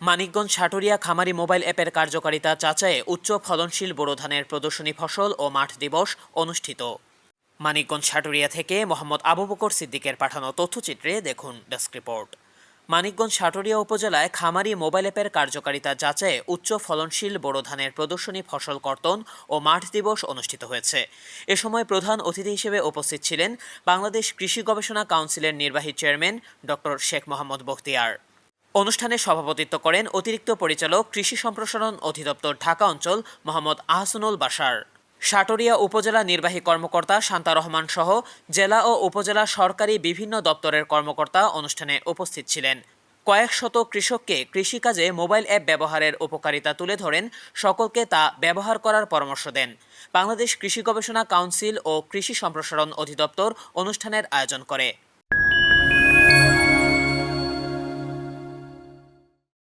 মানিকগঞ্জ সাটুরিয়া খামারি মোবাইল অ্যাপের কার্যকারিতা যাচাইয়ে উচ্চ ফলনশীল বোরো ধানের প্রদর্শনী ফসল ও মাঠ দিবস অনুষ্ঠিত। মানিকগঞ্জ সাটুরিয়া থেকে মোহাম্মদ আবু বকর সিদ্দিকের পাঠানো তথ্যচিত্রে দেখুন ডেস্ক রিপোর্ট। মানিকগঞ্জ সাটুরিয়া উপজেলায় খামারি মোবাইল অ্যাপের কার্যকারিতা যাচাইয়ে উচ্চ ফলনশীল বোরো ধানের প্রদর্শনী ফসল কর্তন ও মাঠ দিবস অনুষ্ঠিত হয়েছে। এ সময় প্রধান অতিথি হিসেবে উপস্থিত ছিলেন বাংলাদেশ কৃষি গবেষণা কাউন্সিলের নির্বাহী চেয়ারম্যান ডক্টর শেখ মোহাম্মদ বখতিয়ার। অনুষ্ঠানে সভাপতিত্ব করেন অতিরিক্ত পরিচালক কৃষি সম্প্রসারণ অধিদপ্তর ঢাকা অঞ্চল মোহাম্মদ আহসানুল বাশার। সাটুরিয়া উপজেলা নির্বাহী কর্মকর্তা শান্তা রহমান সহ জেলা ও উপজেলা সরকারি বিভিন্ন দপ্তরের কর্মকর্তা অনুষ্ঠানে উপস্থিত ছিলেন। কয়েক শত কৃষককে কৃষিকাজে মোবাইল অ্যাপ ব্যবহারের উপকারিতা তুলে ধরেন, সকলকে তা ব্যবহার করার পরামর্শ দেন। বাংলাদেশ কৃষি গবেষণা কাউন্সিল ও কৃষি সম্প্রসারণ অধিদপ্তর অনুষ্ঠানের আয়োজন করে।